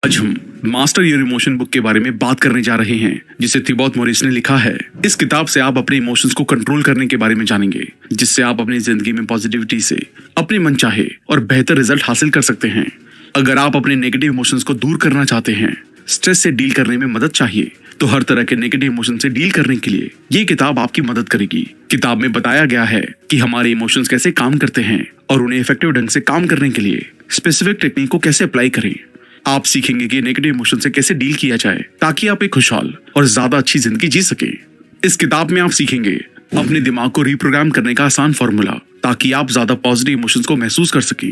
आज हम master your emotion book के बारे में बात करने जा रहे हैं, जिसे थिबॉट मॉरिस ने लिखा है। इस किताब से आप अपने इमोशंस को कंट्रोल करने के बारे में जानेंगे, जिससे आप अपनी जिंदगी में पॉजिटिविटी से अपने मन चाहे और बेहतर रिजल्ट हासिल कर सकते हैं। अगर आप अपने नेगेटिव इमोशंस को दूर करना चाहते हैं, स्ट्रेस से डील करने में मदद चाहिए, तो हर तरह के नेगेटिव इमोशन से डील करने के लिए ये किताब आपकी मदद करेगी। किताब में बताया गया है कि हमारे इमोशंस कैसे काम करते हैं और उन्हें इफेक्टिव ढंग से काम करने के लिए स्पेसिफिक टेक्निक को कैसे अप्लाई करें। आप सीखेंगे कि नेगेटिव इमोशन से कैसे डील किया जाए ताकि आप एक खुशहाल और ज्यादा अच्छी जिंदगी जी सके। इस किताब में आप सीखेंगे अपने दिमाग को रिप्रोग्राम करने का आसान फॉर्मूला, ताकि आप ज्यादा पॉजिटिव इमोशंस को महसूस कर सकें।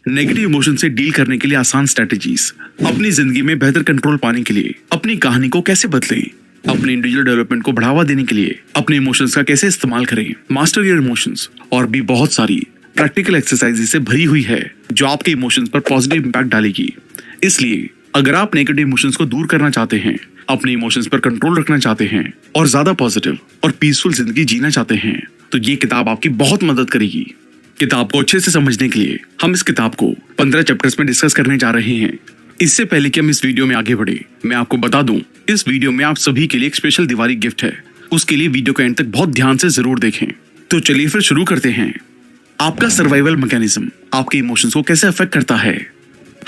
नेगेटिव इमोशन से डील करने के लिए आसान स्ट्रेटजीज, अपनी जिंदगी में बेहतर कंट्रोल पाने के लिए अपनी कहानी को कैसे बदलें, अपने इंडिविजुअल डेवलपमेंट को बढ़ावा देने के लिए अपने इमोशंस का कैसे इस्तेमाल करें, मास्टर योर इमोशंस, और भी बहुत सारी प्रैक्टिकल एक्सरसाइजेज से भरी हुई है जो आपके इमोशंस पर पॉजिटिव इंपैक्ट डालेगी। इसलिए अगर आप नेगेटिव इमोशंस को दूर करना चाहते हैं, अपने इमोशंस पर कंट्रोल रखना चाहते हैं और ज्यादा पॉजिटिव और पीसफुल जिंदगी जीना चाहते हैं, तो ये किताब आपकी बहुत मदद करेगी। किताब को अच्छे से समझने के लिए हम इस किताब को 15 चैप्टर्स में डिस्कस करने जा रहे हैं। इससे पहले कि हम इस वीडियो में आगे बढ़े, मैं आपको बता दूं, इस वीडियो में आप सभी के लिए एक स्पेशल दिवाली गिफ्ट है। उसके लिए वीडियो को एंड तक बहुत ध्यान से जरूर देखें। तो चलिए फिर शुरू करते हैं। आपका सर्वाइवल मैकेनिज्म आपके इमोशंस को कैसे अफेक्ट करता है।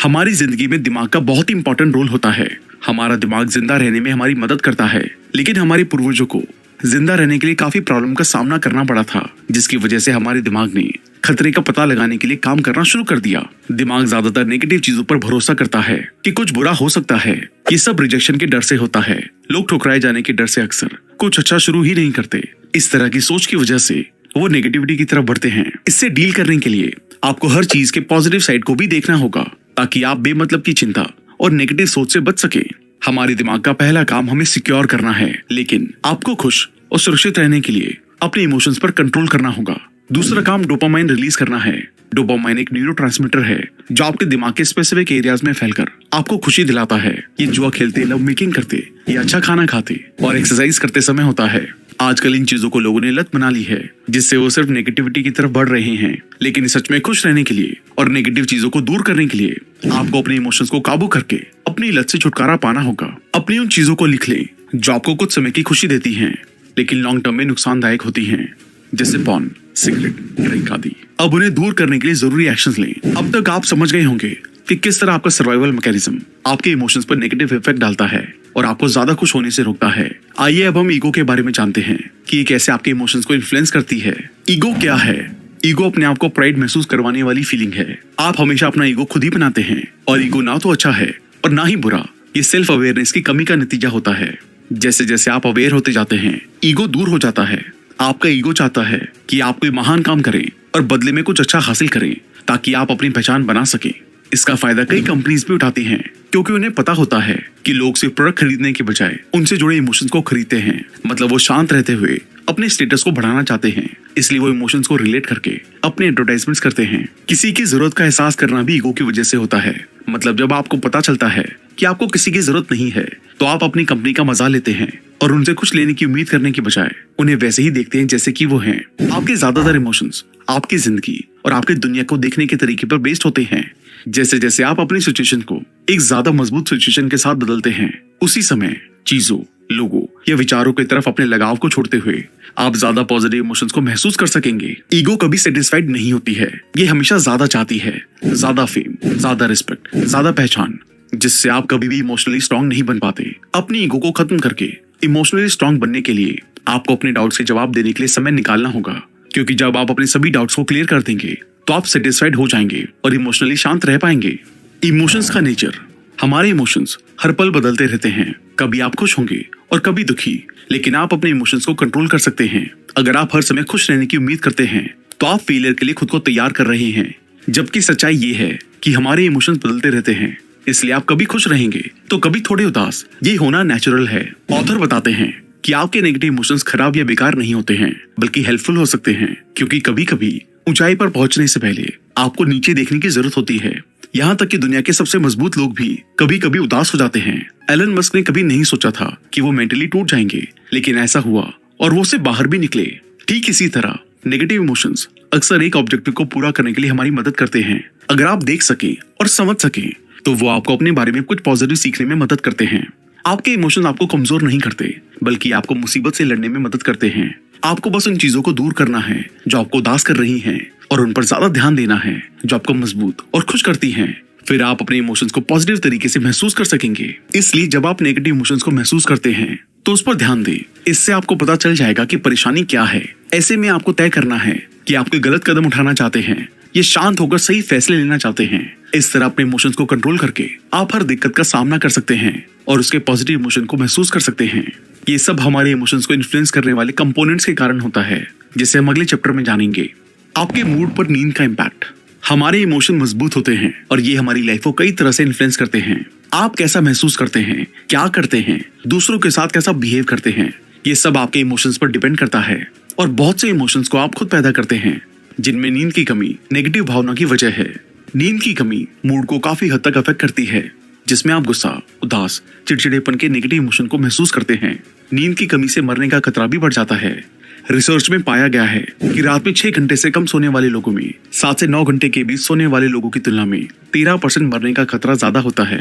हमारी जिंदगी में दिमाग का बहुत ही इंपॉर्टेंट रोल होता है। हमारा दिमाग जिंदा रहने में हमारी मदद करता है, लेकिन हमारे पूर्वजों को जिंदा रहने के लिए काफी प्रॉब्लम का सामना करना पड़ा था, जिसकी वजह से हमारे दिमाग ने खतरे का पता लगाने के लिए काम करना शुरू कर दिया। दिमाग ज्यादातर नेगेटिव चीजों पर भरोसा करता है कि कुछ बुरा हो सकता है। ये सब रिजेक्शन के डर से होता है, लोग ठुकराए जाने के डर से अक्सर कुछ अच्छा शुरू ही नहीं करते। इस तरह की सोच की वजह से वो नेगेटिविटी की तरफ बढ़ते हैं। इससे डील करने के लिए आपको हर चीज के पॉजिटिव साइड को भी देखना होगा, ताकि आप बेमतलब की चिंता और नेगेटिव सोच से बच सके। हमारे दिमाग का पहला काम हमें सिक्योर करना है, लेकिन आपको खुश और सुरक्षित रहने के लिए अपने इमोशंस पर कंट्रोल करना होगा। दूसरा काम डोपामाइन रिलीज करना है। डोपामाइन एक न्यूरोट्रांसमीटर है जो आपके दिमाग के स्पेसिफिक एरियाज में फैलकर आपको खुशी दिलाता है। ये जुआ खेलते, लव मेकिंग करते या अच्छा खाना खाते और एक्सरसाइज करते समय होता है। आजकल इन चीजों को लोगों ने लत बना ली है, जिससे वो सिर्फ नेगेटिविटी की तरफ बढ़ रहे हैं। लेकिन सच में खुश रहने के लिए और नेगेटिव चीजों को दूर करने के लिए आपको अपने इमोशंस को काबू करके अपनी लत से छुटकारा पाना होगा। अपनी उन चीजों को लिख लें जो आपको कुछ समय की खुशी देती हैं, लेकिन लॉन्ग टर्म में नुकसानदायक होती हैं, जैसे पॉर्न, सिगरेट, ड्रिंक आदि। अब उन्हें दूर करने के लिए जरूरी एक्शंस लें। अब तक आप समझ गए होंगे कि किस तरह आपका सर्वाइवल मैकेनिज्म आपके इमोशंस पर नेगेटिव इफेक्ट डालता है और आपको ज्यादा खुश होने से रोकता है। आइए अब हम ईगो के बारे में जानते हैं कि ये कैसे आपके इमोशंस को इन्फ्लुएंस करती है। ईगो क्या है? ईगो अपने आप को प्राइड महसूस करवाने वाली फीलिंग है। आप हमेशा अपना ईगो खुद ही बनाते हैं, और ईगो ना तो अच्छा है और ना ही बुरा। ये सेल्फ अवेयरनेस की कमी का नतीजा होता है। जैसे जैसे आप अवेयर होते जाते हैं, ईगो दूर हो जाता है। आपका ईगो चाहता है कि आप कोई महान काम करें और बदले में कुछ अच्छा हासिल करें, ताकि आप अपनी पहचान बना सकें। इसका फायदा कई कंपनीज भी उठाती हैं, क्योंकि उन्हें पता होता है कि लोग सिर्फ प्रोडक्ट खरीदने के बजाय उनसे जुड़े इमोशंस को खरीदते हैं। मतलब वो शांत रहते हुए अपने स्टेटस को बढ़ाना चाहते हैं, इसलिए वो इमोशंस को रिलेट करके अपने एडवर्टाइजमेंट्स करते हैं। किसी की जरूरत का एहसास करना भी ईगो की वजह से होता है। मतलब जब आपको पता चलता है कि आपको किसी की जरूरत नहीं है, तो आप अपनी कंपनी का मजा लेते हैं और उनसे कुछ लेने की उम्मीद करने की बजाय उन्हें वैसे ही देखते हैं जैसे कि वो हैं। आपके ज्यादातर इमोशंस आपकी जिंदगी और आपकी दुनिया को देखने के तरीके पर बेस्ड होते हैं। जैसे जैसे आप अपनी सिचुएशन को एक ज्यादा मजबूत सिचुएशन के साथ बदलते हैं, उसी समय चीजों, लोगों या विचारों की तरफ अपने लगाव को छोड़ते हुए आप ज्यादा पॉजिटिव इमोशंस को महसूस कर सकेंगे। ईगो कभी सेटिस्फाइड नहीं होती है। ये हमेशा ज्यादा चाहती है, ज्यादा फेम, ज्यादा रिस्पेक्ट, ज्यादा पहचान, जिससे आप कभी भी इमोशनली स्ट्रांग नहीं बन पाते। अपनी ईगो को खत्म करके इमोशनली स्ट्रांग बनने के लिए आपको अपने डाउट्स के जवाब देने के लिए समय निकालना होगा, क्योंकि जब आप अपने सभी डाउट्स को क्लियर कर देंगे, तो आप सेटिस्फाइड हो जाएंगे और इमोशनली शांत रह पाएंगे। इमोशंस का नेचर, हमारे इमोशंस हर पल बदलते रहते हैं। कभी आप खुश होंगे और कभी दुखी, लेकिन आप अपने इमोशंस को कंट्रोल कर सकते हैं। अगर आप हर समय खुश रहने की उम्मीद करते हैं, तो आप फेलियर के लिए खुद को तैयार कर रहे हैं। जबकि सच्चाई ये है कि हमारे इमोशंस बदलते रहते हैं, इसलिए आप कभी खुश रहेंगे तो कभी थोड़े उदास। ये होना नेचुरल है। ऑथर बताते हैं कि आपके नेगेटिव इमोशंस खराब या बेकार नहीं होते हैं, बल्कि हेल्पफुल हो सकते हैं, क्योंकि कभी कभी ऊंचाई पर पहुंचने से पहले आपको नीचे देखने की जरूरत होती है। यहाँ तक कि दुनिया के सबसे मजबूत लोग भी कभी कभी उदास हो जाते हैं। एलन मस्क ने कभी नहीं सोचा था कि वो मेंटली टूट जाएंगे, लेकिन ऐसा हुआ और वो उससे बाहर भी निकले। ठीक इसी तरह नेगेटिव इमोशंस अक्सर एक ऑब्जेक्टिव को पूरा करने के लिए हमारी मदद करते हैं। अगर आप देख सके और समझ सके तो वो आपको अपने बारे में कुछ पॉजिटिव सीखने में मदद करते हैं। आपके इमोशंस आपको कमजोर नहीं करते, बल्कि आपको मुसीबत से लड़ने में मदद करते हैं। आपको बस उन चीजों को दूर करना है जो आपको उदास कर रही हैं, और उन पर ज्यादा ध्यान देना है जो आपको मजबूत और खुश करती हैं। फिर आप अपने इमोशंस को पॉजिटिव तरीके से महसूस कर सकेंगे। इसलिए जब आप नेगेटिव इमोशंस को महसूस करते हैं तो उस पर ध्यान दें। इससे आपको पता चल जाएगा कि परेशानी क्या है। ऐसे में आपको तय करना है कि आप कोई गलत कदम उठाना चाहते हैं या शांत होकर सही फैसले लेना चाहते हैं। इस तरह अपने इमोशंस को कंट्रोल करके आप हर दिक्कत का सामना कर सकते हैं और उसके पॉजिटिव इमोशन को महसूस कर सकते हैं। ये सब हमारे इमोशंस को इन्फ्लुएंस करने वाले कंपोनेंट्स के कारण होता है, जिसे हम अगले चैप्टर में जानेंगे। आपके मूड पर नींद का इम्पैक्ट। हमारे इमोशन मजबूत होते हैं और ये हमारी लाइफ को कई तरह से इन्फ्लुएंस करते हैं। आप कैसा महसूस करते हैं, क्या करते हैं, दूसरों के साथ कैसा बिहेव करते हैं, ये सब आपके इमोशंस पर डिपेंड करता है। और बहुत से इमोशंस को आप खुद पैदा करते हैं, जिनमें नींद की कमी नेगेटिव भावना की वजह है। नींद की कमी मूड को काफी हद तक अफेक्ट करती है, जिसमें आप गुस्सा, उदास, चिड़चिड़ेपन के नेगेटिव इमोशन को महसूस करते हैं। नींद की कमी से मरने का खतरा भी बढ़ जाता है। रिसर्च में पाया गया है कि रात में 6 घंटे से कम सोने वाले लोगों में 7 से 9 घंटे के बीच सोने वाले लोगों की तुलना में 13% मरने का खतरा ज्यादा होता है।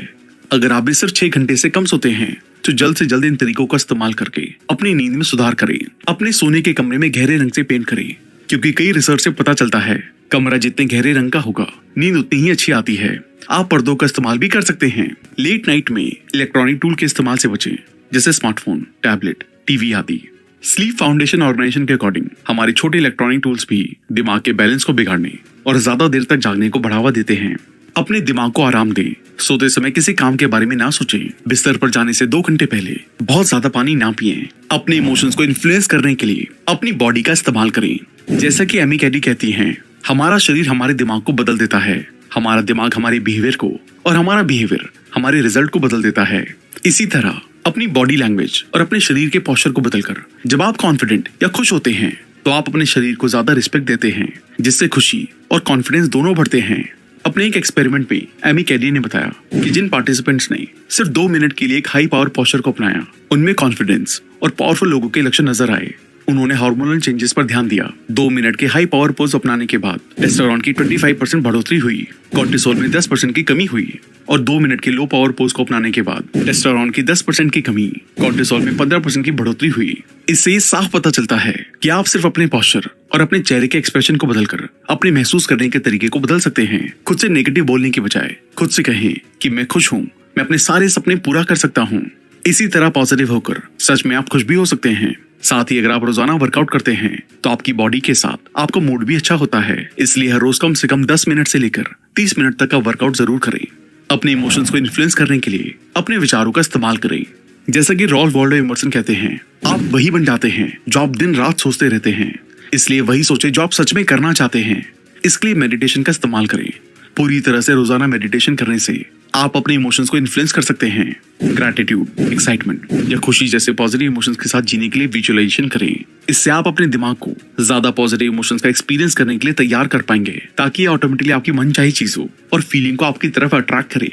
अगर आप भी सिर्फ 6 घंटे से कम सोते हैं तो जल्द से जल्द इन तरीकों का इस्तेमाल करके अपनी नींद में सुधार करें। अपने सोने के कमरे में गहरे रंग से पेंट करें, क्योंकि कई रिसर्च से पता चलता है कमरा जितने गहरे रंग का होगा नींद उतनी ही अच्छी आती है। आप पर्दों का इस्तेमाल भी कर सकते हैं। लेट नाइट में इलेक्ट्रॉनिक टूल के इस्तेमाल से बचें, जैसे स्मार्टफोन, टैबलेट, टीवी आदि। स्लीप फाउंडेशन ऑर्गेनाइजेशन के अकॉर्डिंग हमारे छोटे इलेक्ट्रॉनिक टूल्स भी दिमाग के बैलेंस को बिगाड़ने और ज्यादा देर तक जागने को बढ़ावा देते हैं। अपने दिमाग को आराम दें। सोते समय किसी काम के बारे में ना सोचें। बिस्तर पर जाने से 2 घंटे पहले बहुत ज्यादा पानी ना पिएं। अपने इमोशंस को इन्फ्लुएंस करने के लिए अपनी बॉडी का इस्तेमाल करें। जैसा कि एमी कैडी कहती हैं, हमारा शरीर हमारे दिमाग को बदल देता है, हमारा दिमाग हमारे बिहेवियर को, और हमारा बिहेवियर हमारे रिजल्ट को बदल देता है। इसी तरह अपनी बॉडी लैंग्वेज और अपने शरीर के पोस्चर को बदलकर जब आप कॉन्फिडेंट या खुश होते हैं तो आप अपने शरीर को ज्यादा रिस्पेक्ट देते हैं, जिससे खुशी और कॉन्फिडेंस दोनों बढ़ते हैं। अपने एक एक्सपेरिमेंट में एमी कैडी ने बताया कि जिन पार्टिसिपेंट्स ने सिर्फ 2 मिनट के लिए एक हाई पावर पोस्चर को अपनाया, उनमें कॉन्फिडेंस और पावरफुल लोगों के लक्षण नजर आए। उन्होंने हार्मोनल चेंजेस पर ध्यान दिया। 2 मिनट के हाई पावर पोज अपनाने के बाद टेस्टोस्टेरोन की 25% बढ़ोतरी हुई, कॉर्टिसोल में 10% की कमी हुई, और 2 मिनट के लो पावर पोज को अपनाने के बाद टेस्टोस्टेरोन की 10% की कमी, कॉर्टिसोल में 15% की बढ़ोतरी हुई। इससे ये साफ पता चलता है कि आप सिर्फ अपने पोस्चर और अपने चेहरे के एक्सप्रेशन को बदलकर अपने महसूस करने के तरीके को बदल सकते हैं। खुद से नेगेटिव बोलने की बजाय खुद से कहें कि मैं खुश हूँ, मैं अपने सारे सपने पूरा कर सकता हूँ। इसी तरह पॉजिटिव होकर सच में आप खुश भी हो सकते हैं। साथ ही अगर आप रोजाना वर्कआउट करते हैं तो आपकी बॉडी के साथ आपका मूड भी अच्छा होता है। इसलिए हर रोज कम से कम 10 मिनट से लेकर 30 मिनट तक का वर्कआउट जरूर करें। अपने इमोशंस को इन्फ्लुएंस करने के लिए अपने विचारों का इस्तेमाल करें। जैसा कि रॉल्फ वॉल्डो एमर्सन कहते हैं, आप वही बन जाते हैं जो आप दिन रात सोचते रहते हैं। इसलिए वही सोचे जो आप सच में करना चाहते हैं। इसके लिए मेडिटेशन का इस्तेमाल करें। पूरी तरह से रोजाना मेडिटेशन करने से आप अपने इमोशंस को इन्फ्लुएंस कर सकते हैं। ग्रैटिट्यूड, एक्साइटमेंट या खुशी जैसे पॉजिटिव इमोशंस के साथ जीने के लिए विजुअलाइजेशन करें। इससे आप अपने दिमाग को ज्यादा पॉजिटिव इमोशंस का एक्सपीरियंस करने के लिए तैयार कर पाएंगे, ताकि ऑटोमेटिकली आपकी मनचाही चीजों और फीलिंग को आपकी तरफ अट्रैक्ट करे।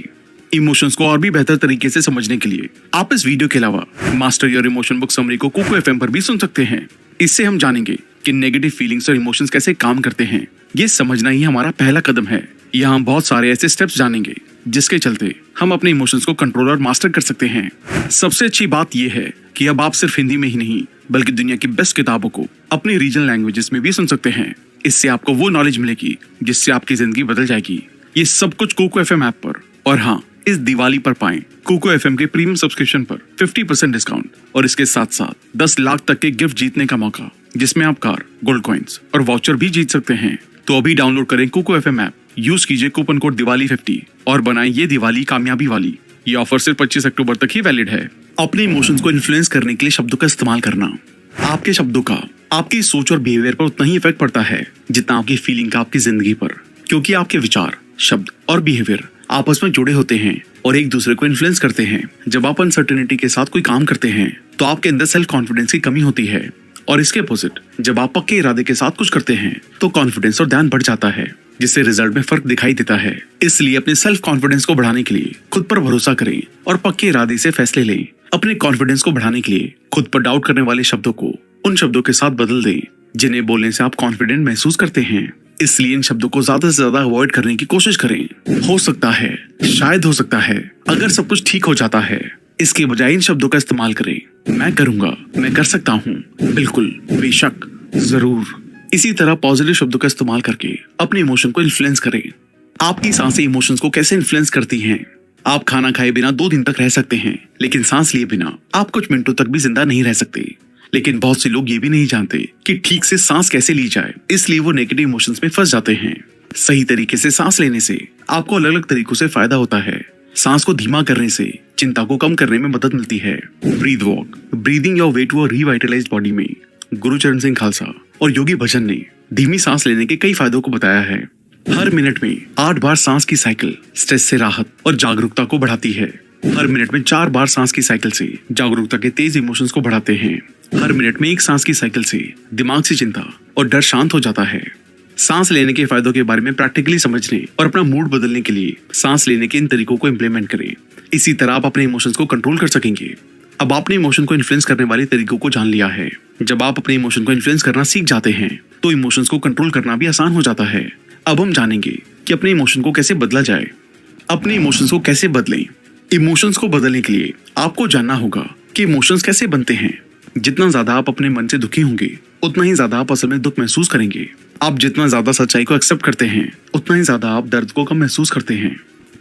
इमोशंस को और भी बेहतर तरीके से समझने के लिए आप इस वीडियो के अलावा master your emotion book summary को कुको एफएम पर भी सुन सकते हैं। इससे हम जानेंगे कि नेगेटिव फीलिंग्स और इमोशंस कैसे काम करते हैं। ये समझना ही हमारा पहला कदम है। यहाँ हम बहुत सारे ऐसे स्टेप्स जानेंगे जिसके चलते हम अपने इमोशंस को कंट्रोल और मास्टर कर सकते हैं। सबसे अच्छी बात यह है कि अब आप सिर्फ हिंदी में ही नहीं बल्कि दुनिया की बेस्ट किताबों को अपनी रीजनल लैंग्वेजेस में भी सुन सकते हैं। इससे आपको वो नॉलेज मिलेगी जिससे आपकी जिंदगी बदल जाएगी। ये सब कुछ कुको एफएम ऐप पर, और हाँ, इस दिवाली पर पाएं कुको एफएम के प्रीमियम सब्सक्रिप्शन पर 50% डिस्काउंट, और इसके साथ साथ 10 लाख तक के गिफ्ट जीतने का मौका, जिसमें आप कार, गोल्ड कॉइन्स और वाउचर भी जीत सकते हैं। तो अभी डाउनलोड करें कुको एफएम ऐप, यूज कीजिए कूपन कोड दिवाली 50 और बनाएं ये दिवाली कामयाबी वाली। ये ऑफर सिर्फ 25 अक्टूबर तक ही वैलिड है। अपने इमोशंस को इन्फ्लुएंस करने के लिए शब्दों का इस्तेमाल करना। आपके शब्दों का आपकी सोच और बिहेवियर पर उतना ही इफेक्ट पड़ता है जितना आपकी फीलिंग का आपकी जिंदगी पर, क्योंकि आपके विचार, शब्द और बिहेवियर आपस में जुड़े होते हैं और एक दूसरे को इन्फ्लुएंस करते हैं। जब आप अनसर्टेनिटी के साथ कोई काम करते हैं तो आपके अंदर सेल्फ कॉन्फिडेंस की कमी होती है, और इसके अपोजिट जब आप पक्के इरादे के साथ कुछ करते हैं तो कॉन्फिडेंस और ध्यान बढ़ जाता है, जिससे रिजल्ट में फर्क दिखाई देता है। इसलिए अपने सेल्फ कॉन्फिडेंस को बढ़ाने के लिए खुद पर भरोसा करें और पक्के इरादे से फैसले लें। अपने कॉन्फिडेंस को बढ़ाने के लिए खुद पर डाउट करने वाले शब्दों को उन शब्दों के साथ बदल दें जिन्हें बोलने से आप कॉन्फिडेंट महसूस करते हैं। इसलिए इन शब्दों को ज्यादा से ज्यादा अवॉइड करने की कोशिश करें। हो सकता है, शायद हो सकता है, अगर सब कुछ ठीक हो जाता है, इसके बजाय इन शब्दों का इस्तेमाल करें। मैं करूंगा, मैं कर सकता हूँ, बिल्कुल, बेशक, जरूर। इसी तरह पॉजिटिव शब्दों का इस्तेमाल करके अपने इमोशन को इन्फ्लुएंस करें। आपकी सांसें इमोशंस को कैसे इन्फ्लुएंस करती हैं? आप खाना खाए बिना 2 दिन तक रह सकते हैं, लेकिन सांस लिए बिना आप कुछ मिनटों तक भी जिंदा नहीं रह सकते। लेकिन बहुत से लोग ये भी नहीं जानते कि ठीक से सांस कैसे ली जाए, इसलिए वो नेगेटिव इमोशंस में फंस जाते हैं। सही तरीके से सांस लेने से आपको अलग अलग तरीकों से फायदा होता है। सांस को धीमा करने से चिंता को कम करने में मदद मिलती है। Breathwalk, breathing your way to a revitalised body में गुरुचरण सिंह खालसा और योगी भजन ने धीमी सांस लेने के कई फायदों को बताया है। हर मिनट में 8 बार सांस की साइकिल स्ट्रेस से राहत और जागरूकता को बढ़ाती है। हर मिनट में 4 बार सांस की साइकिल से जागरूकता के तेज इमोशंस को बढ़ाते हैं। हर मिनट में 1 सांस की साइकिल से दिमाग से चिंता और डर शांत हो जाता है। सांस लेने के फायदों के बारे में प्रैक्टिकली समझने और अपना मूड बदलने के लिए सांस लेने के इन तरीकों को इम्प्लीमेंट करें। इसी तरह आप अपने इमोशंस को कंट्रोल कर सकेंगे। अब आपने इमोशन को इन्फ्लुएंस करने वाले तरीकों को जान लिया है। जब आप अपने इमोशन को इन्फ्लुएंस करना सीख जाते हैं तो इमोशंस को कंट्रोल करना भी आसान हो जाता है। अब हम जानेंगे कि अपने इमोशन को कैसे बदला जाए। अपने इमोशंस को कैसे बदलें? इमोशंस को बदलने के लिए आपको जानना होगा कि इमोशंस कैसे बनते हैं। जितना ज्यादा आप अपने मन से दुखी होंगे, उतना ही ज्यादा आप असल में दुख महसूस करेंगे। आप जितना ज्यादा सच्चाई को एक्सेप्ट करते हैं, उतना ही ज्यादा आप दर्द को कम महसूस करते हैं।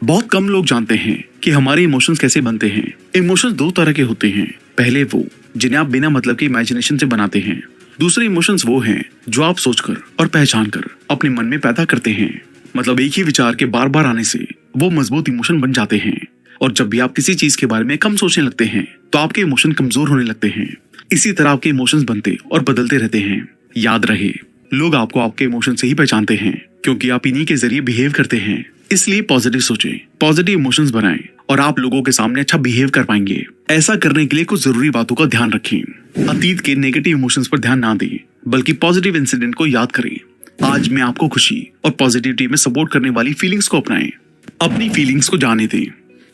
बहुत कम लोग जानते हैं कि हमारे इमोशंस कैसे बनते हैं। इमोशंस 2 तरह के होते हैं। पहले वो जिन्हें आप बिना मतलब के इमेजिनेशन से बनाते हैं। दूसरे इमोशंस वो हैं जो आप सोचकर और पहचान कर अपने मन में पैदा करते हैं। मतलब एक ही विचार के बार बार आने से वो मजबूत इमोशन बन जाते हैं। और जब भी आप किसी चीज के बारे में कम सोचने लगते हैं तो आपके इमोशन कमजोर होने लगते हैं। इसी तरह आपके इमोशंस बनते और बदलते रहते हैं। याद रहे, लोग आपको आपके इमोशन से ही पहचानते हैं, क्योंकि आप इन्हीं के जरिए बिहेव करते हैं। इसलिए पॉजिटिव सोचें, पॉजिटिव इमोशंस बनाएं और आप लोगों के सामने अच्छा बिहेव कर पाएंगे। ऐसा करने के लिए कुछ जरूरी बातों का ध्यान रखें। अतीत के नेगेटिव इमोशंस पर ध्यान ना दें, बल्कि पॉजिटिव इंसिडेंट को याद करें। आज में आपको खुशी और पॉजिटिविटी में सपोर्ट करने वाली फीलिंग्स को अपनाएं। अपनी फीलिंग्स को जाने दें।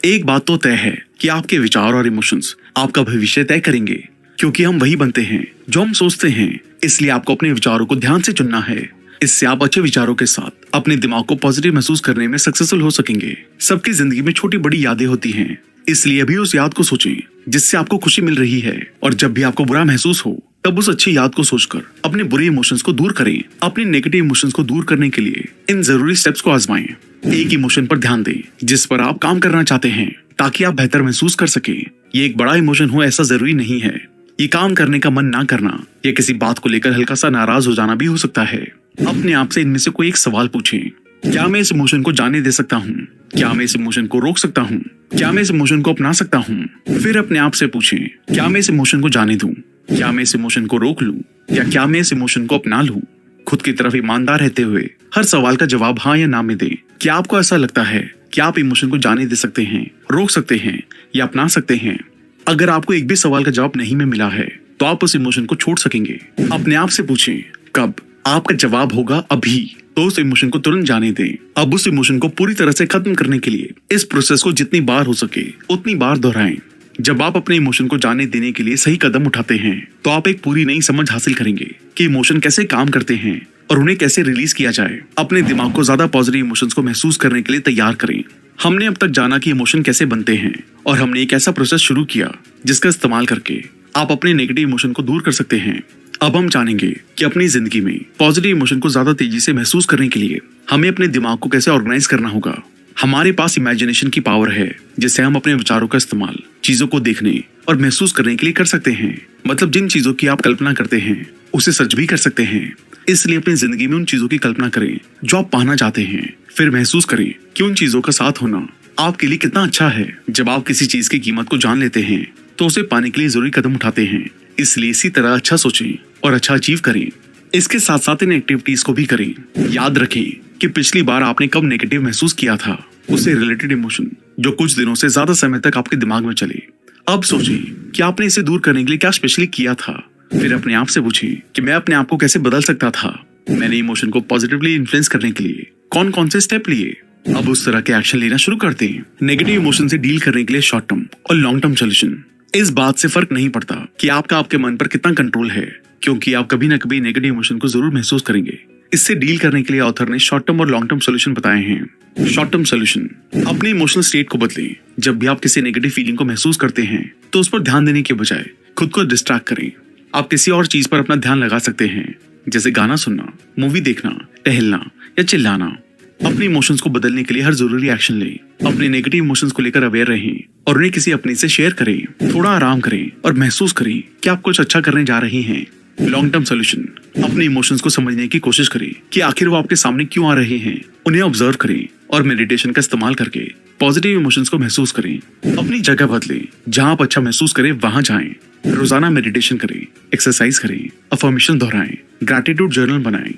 एक बात तो तय है कि आपके विचार और इमोशंस आपका भविष्य तय करेंगे, क्योंकि हम वही बनते हैं जो हम सोचते हैं। इसलिए आपको अपने विचारों को ध्यान से चुनना है। इससे आप अच्छे विचारों के साथ अपने दिमाग को पॉजिटिव महसूस करने में सक्सेसफुल हो सकेंगे। सबकी जिंदगी में छोटी बड़ी यादें होती हैं, इसलिए अभी उस याद को सोचें जिससे आपको खुशी मिल रही है। और जब भी आपको बुरा महसूस हो, तब उस अच्छी याद को सोचकर अपने बुरे इमोशंस को दूर करें। अपने नेगेटिव इमोशंस को दूर करने के लिए इन जरूरी स्टेप्स को आजमाएं। एक इमोशन पर ध्यान दें जिस पर आप काम करना चाहते हैं, ताकि आप बेहतर महसूस कर सकें। ये एक बड़ा इमोशन हो ऐसा जरूरी नहीं है। ये काम करने का मन ना करना या किसी बात को लेकर हल्का सा नाराज हो जाना भी हो सकता है। अपने आप से इनमें से कोई एक सवाल पूछें। क्या मैं इस इमोशन को जाने दे सकता हूँ? क्या मैं इस इमोशन को रोक सकता हूँ? क्या मैं इस इमोशन को अपना सकता हूँ? फिर अपने आप से पूछें, क्या मैं इस इमोशन को जाने दूं? क्या मैं इस इमोशन को रोक लूं? या क्या मैं इस इमोशन को अपना लूं? खुद की तरफ ईमानदार रहते हुए हर सवाल का जवाब हाँ या ना में दें। क्या आपको ऐसा लगता है कि आप इमोशन को जाने दे सकते हैं, रोक सकते हैं या अपना सकते हैं? अगर आपको एक भी सवाल का जवाब नहीं में मिला है, तो आप उस इमोशन को छोड़ सकेंगे। अपने आप से पूछें, कब? आपका जवाब होगा अभी, तो उस इमोशन को तुरंत जाने दें। अब उस इमोशन को पूरी तरह से खत्म करने के लिए इस प्रोसेस को जितनी बार हो सके उतनी बार दोहराएं। जब आप अपने इमोशन को जाने देने के लिए सही कदम उठाते हैं, तो आप एक पूरी नई समझ हासिल करेंगे कि इमोशन कैसे काम करते हैं और उन्हें कैसे रिलीज किया जाए। अपने दिमाग को ज्यादा पॉजिटिव इमोशंस को महसूस करने के लिए तैयार करें। हमने अब तक जाना कि इमोशन कैसे बनते हैं, और हमने एक ऐसा प्रोसेस शुरू किया जिसका इस्तेमाल करके आप अपने नेगेटिव इमोशन को दूर कर सकते हैं। अब हम जानेंगे कि अपनी जिंदगी में पॉजिटिव इमोशन को ज्यादा तेजी से महसूस करने के लिए हमें अपने दिमाग को कैसे ऑर्गेनाइज करना होगा। हमारे पास इमेजिनेशन की पावर है, जिससे हम अपने विचारों का इस्तेमाल चीजों को देखने और महसूस करने के लिए कर सकते हैं। मतलब जिन चीजों की आप कल्पना करते हैं, उसे सच भी कर सकते हैं। इसलिए अपनी जिंदगी में उन चीजों की कल्पना करें जो आप पाना चाहते हैं। फिर महसूस करें कि उन चीजों का साथ होना आपके लिए कितना अच्छा है। जब आप किसी चीज की कीमत को जान लेते हैं, तो उसे पाने के लिए जरूरी कदम उठाते हैं। इसलिए इसी तरह अच्छा सोचें और अच्छा अचीव करें। इसके साथ साथ इन एक्टिविटीज को भी करें। याद रखें कि पिछली बार आपने कब नेगेटिव महसूस किया था, उससे रिलेटेड इमोशन जो कुछ दिनों से ज्यादा समय तक आपके दिमाग में चले। अब सोचें कि आपने इसे दूर करने के लिए क्या स्पेशली किया था। फिर अपने आप से पूछें कि मैं अपने आप को कैसे बदल सकता था। मैंने इमोशन को पॉजिटिवली इन्फ्लुएंस करने के लिए कौन कौन से स्टेप लिए। अब उस तरह के एक्शन लेना शुरू करते हैं। नेगेटिव इमोशन से डील करने के लिए शॉर्ट टर्म और लॉन्ग टर्म सोल्यूशन। इस बात से फर्क नहीं पड़ता कि आपका आपके मन पर कितना कंट्रोल है, क्योंकि आप कभी ना कभी नेगेटिव इमोशन को जरूर महसूस करेंगे। इससे डील करने के लिए ऑथर ने शॉर्ट टर्म और लॉन्ग टर्म सोल्यूशन बताए हैं। शॉर्ट टर्म सोल्यूशन, अपने इमोशनल स्टेट को बदलें। जब भी आप किसी नेगेटिव फीलिंग को महसूस करते हैं तो उस पर ध्यान देने के बजाय खुद को डिस्ट्रैक्ट करें। आप किसी और चीज पर अपना ध्यान लगा सकते हैं, जैसे गाना सुनना, मूवी देखना, टहलना या चिल्लाना। अपने इमोशंस को बदलने के लिए हर जरूरी एक्शन लें। अपने नेगेटिव इमोशंस को लेकर अवेयर रहें और उन्हें किसी अपने से शेयर करें। थोड़ा आराम करें और महसूस करें कि आप कुछ अच्छा करने जा रहे हैं। लॉन्ग टर्म सोल्यूशन, अपने इमोशंस को समझने की कोशिश करें कि आखिर वो आपके सामने क्यों आ रहे हैं। उन्हें ऑब्जर्व करें और मेडिटेशन का इस्तेमाल करके पॉजिटिव इमोशंस को महसूस करें। अपनी जगह बदलें, जहां आप अच्छा महसूस करें वहां जाएं। रोजाना मेडिटेशन करें, एक्सरसाइज करें, अफर्मेशन दोहराएं, ग्रैटिट्यूड जर्नल बनाएं,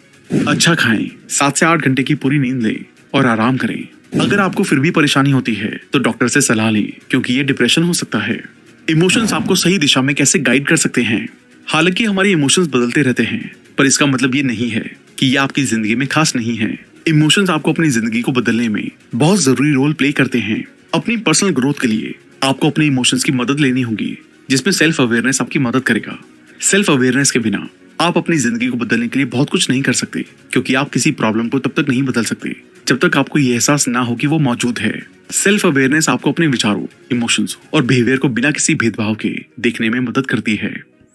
अच्छा खाएं, 7 से 8 घंटे की पूरी नींद लें और आराम करें। अगर आपको फिर भी परेशानी होती है तो डॉक्टर से सलाह लें, क्योंकि ये डिप्रेशन हो सकता है। इमोशंस आपको सही दिशा में कैसे गाइड कर सकते हैं। हालांकि हमारे इमोशंस बदलते रहते हैं, पर इसका मतलब ये नहीं है कि ये आपकी जिंदगी में खास नहीं है। इमोशंस आपको अपनी जिंदगी को बदलने में बहुत जरूरी रोल प्ले करते हैं। अपनी पर्सनल ग्रोथ के लिए आपको अपने इमोशंस की मदद लेनी होगी, जिसमें सेल्फ अवेयरनेस आपकी मदद करेगा। सेल्फ अवेयरनेस के बिना आप अपनी जिंदगी को बदलने के लिए बहुत कुछ नहीं कर सकते, क्योंकि आप किसी प्रॉब्लम को तब तक नहीं बदल सकते जब तक आपको ये एहसास ना हो कि वो मौजूद है। सेल्फ अवेयरनेस आपको अपने विचारों, इमोशंस और बिहेवियर को बिना किसी भेदभाव के देखने में मदद करती है।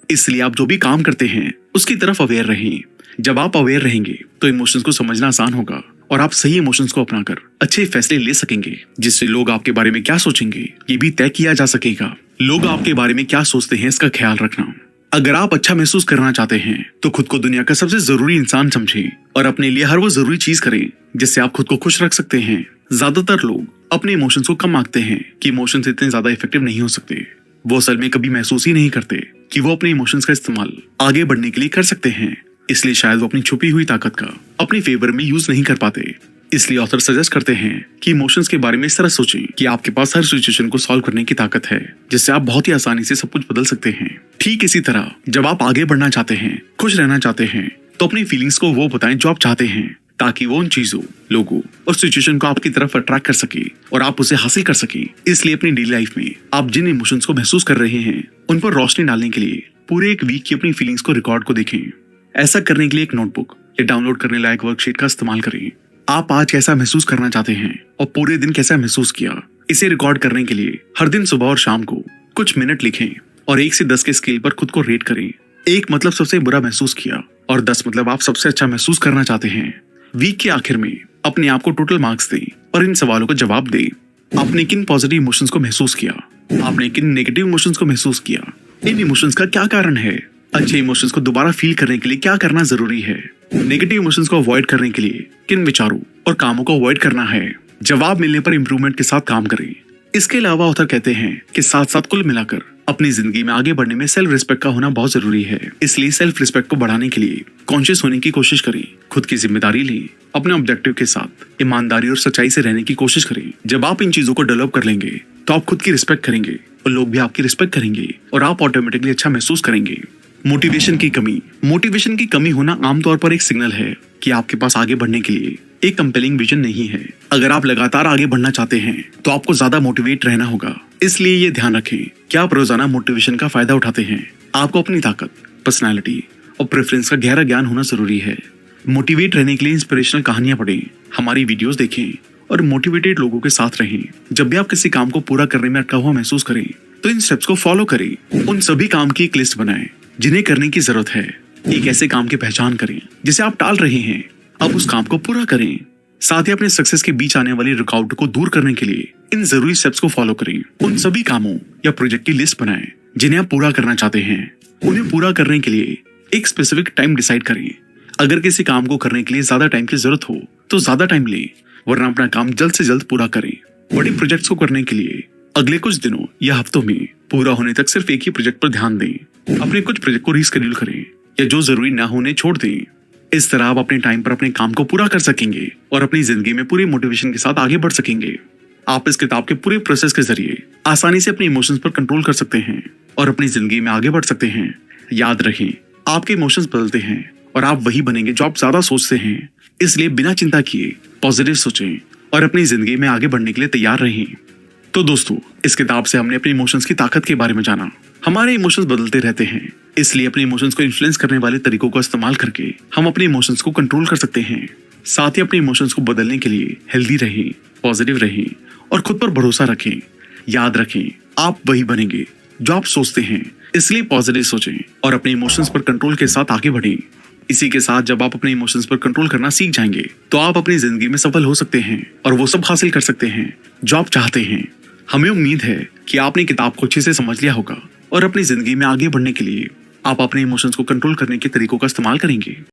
इसलिए आप जो भी काम करते हैं उसकी तरफ अवेयर रहें। जब आप अवेयर रहेंगे तो इमोशंस को समझना आसान होगा और आप सही इमोशंस को अपनाकर अच्छे फैसले ले सकेंगे, जिससे लोग आपके बारे में क्या सोचेंगे ये भी तय किया जा सकेगा। लोग आपके बारे में क्या सोचते हैं इसका ख्याल रखना। अगर आप अच्छा महसूस करना चाहते हैं तो खुद को दुनिया का सबसे जरूरी इंसान समझें और अपने लिए हर वो जरूरी चीज करें जिससे आप खुद को खुश रख सकते हैं। ज्यादातर लोग अपने इमोशंस को कम आंकते हैं कि इमोशंस इतने ज्यादा इफेक्टिव नहीं हो सकते। वो असल में कभी महसूस ही नहीं करते कि वो अपने इमोशंस का इस्तेमाल आगे बढ़ने के लिए कर सकते हैं। इसलिए शायद वो अपनी छुपी हुई ताकत का अपने फेवर में यूज नहीं कर पाते। इसलिए ऑथर सजेस्ट करते हैं कि इमोशंस के बारे में इस तरह सोचें कि आपके पास हर सिचुएशन को सॉल्व करने की ताकत है, जिससे आप बहुत ही आसानी से सब कुछ बदल सकते हैं। ठीक इसी तरह जब आप आगे बढ़ना चाहते हैं, खुश रहना चाहते हैं, तो अपनी फीलिंग्स को वो बताएं जो आप चाहते हैं, ताकि वो उन चीजों, लोगों और सिचुएशन को आपकी तरफ अट्रैक्ट कर सके और आप उसे हासिल कर सके। इसलिए अपनी डेली लाइफ में आप जिन इमोशंस को महसूस कर रहे हैं उन पर रोशनी डालने के लिए पूरे एक वीक की अपनी फीलिंग्स को रिकॉर्ड को देखें। ऐसा करने के लिए एक नोटबुक या डाउनलोड करने लायक वर्कशीट का इस्तेमाल करें। आप आज कैसा महसूस करना चाहते हैं और पूरे दिन कैसा महसूस किया, इसे रिकॉर्ड करने के लिए हर दिन सुबह और शाम को कुछ मिनट लिखें और 1 से 10 के स्केल पर खुद को रेट करें। 1 मतलब सबसे बुरा महसूस किया और 10 मतलब आप सबसे अच्छा महसूस करना चाहते हैं। वीक के आखिर में अपने आप को टोटल मार्क्स दें और इन सवालों का जवाब दें। आपने किन पॉजिटिव इमोशंस को महसूस किया, आपने किन नेगेटिव इमोशंस को महसूस किया, इन इमोशंस का क्या कारण है, अच्छे इमोशंस को दोबारा फील करने के लिए क्या करना जरूरी है, नेगेटिव इमोशंस को अवॉइड करने के लिए किन विचारों और कामों को अवॉइड करना है। जवाब मिलने पर इंप्रूवमेंट के साथ काम करें। इसके अलावा ऑथर कहते हैं कि साथ साथ कुल मिलाकर अपनी जिंदगी में आगे बढ़ने में सेल्फ रिस्पेक्ट का होना बहुत जरूरी है। इसलिए सेल्फ रिस्पेक्ट को बढ़ाने के लिए कॉन्शियस होने की कोशिश करें, खुद की जिम्मेदारी लें, अपने ऑब्जेक्टिव के साथ ईमानदारी और सच्चाई से रहने की कोशिश करें। जब आप इन चीजों को डेवलप कर लेंगे तो आप खुद की रिस्पेक्ट करेंगे और लोग भी आपकी रिस्पेक्ट करेंगे और आप ऑटोमेटिकली अच्छा महसूस करेंगे। मोटिवेशन की कमी होना आमतौर पर एक सिग्नल है कि आपके पास आगे बढ़ने के लिए एक कंपेलिंग विजन नहीं है। अगर आप लगातार आगे बढ़ना चाहते हैं तो आपको ज्यादा मोटिवेट रहना होगा। इसलिए ये ध्यान रखें कि आप रोजाना मोटिवेशन का फायदा उठाते हैं। आपको अपनी ताकत, पर्सनालिटी और प्रेफरेंस का गहरा ज्ञान होना जरूरी है। मोटिवेट रहने के लिए इंस्पिरेशनल कहानियां पढ़ें, हमारी वीडियोस देखें और मोटिवेटेड लोगों के साथ रहें। जब भी आप किसी काम को पूरा करने में अटका हुआ महसूस करें तो इन स्टेप्स को फॉलो करें। उन सभी काम की एक लिस्ट बनाएं जिन्हें करने की जरूरत है। एक ऐसे काम की पहचान करें जिसे आप टाल रहे हैं, अब उस काम को पूरा करें। साथ ही अपने सक्सेस के बीच आने वाली रुकावट को दूर करने के लिए इन जरूरी स्टेप्स को फॉलो करें। उन सभी कामों या प्रोजेक्ट की लिस्ट बनाएं जिन्हें आप पूरा करना चाहते हैं। उन्हें पूरा करने के लिए एक स्पेसिफिक टाइम डिसाइड करें। अगर किसी काम को करने के लिए ज्यादा टाइम की जरूरत हो तो ज्यादा टाइम लें, वरना अपना काम जल्द से जल्द पूरा करें। बड़े प्रोजेक्ट्स को करने के लिए अगले कुछ दिनों या हफ्तों में पूरा होने तक सिर्फ एक ही प्रोजेक्ट पर ध्यान दें। अपने कुछ प्रोजेक्ट को रीशेड्यूल करें या जो जरूरी ना होने छोड़ दें। इस तरह आप अपने टाइम पर अपने काम को पूरा कर सकेंगे और अपनी जिंदगी में पूरी मोटिवेशन के साथ आगे बढ़ सकेंगे। आप इस किताब के पूरे प्रोसेस के जरिए आसानी से अपने इमोशंस पर कंट्रोल कर सकते हैं और अपनी जिंदगी में आगे बढ़ सकते हैं। याद रखें, आपके इमोशंस बदलते हैं और आप वही बनेंगे जो आप ज्यादा सोचते हैं। इसलिए बिना चिंता किए पॉजिटिव सोचें और अपनी जिंदगी में आगे बढ़ने के लिए तैयार रहें। तो दोस्तों, इस किताब से हमने अपने इमोशंस की ताकत के बारे में जाना। हमारे इमोशंस बदलते रहते हैं, इसलिए अपने इमोशंस को इन्फ्लुएंस करने वाले तरीकों का इस्तेमाल करके हम अपने इमोशंस को कंट्रोल कर सकते हैं। साथ ही अपने इमोशंस को बदलने के लिए हेल्दी रहें, पॉजिटिव रहें और खुद पर भरोसा रखें। याद रखें, आप वही बनेंगे जो आप सोचते हैं, इसलिए पॉजिटिव सोचें और अपने इमोशंस पर कंट्रोल के साथ आगे बढ़ें। इसी के साथ जब आप अपने इमोशंस पर कंट्रोल करना सीख जाएंगे तो आप अपनी जिंदगी में सफल हो सकते हैं और वो सब हासिल कर सकते हैं जो आप चाहते हैं। हमें उम्मीद है कि आपने किताब को अच्छे से समझ लिया होगा और अपनी जिंदगी में आगे बढ़ने के लिए आप अपने इमोशंस को कंट्रोल करने के तरीकों का इस्तेमाल करेंगे।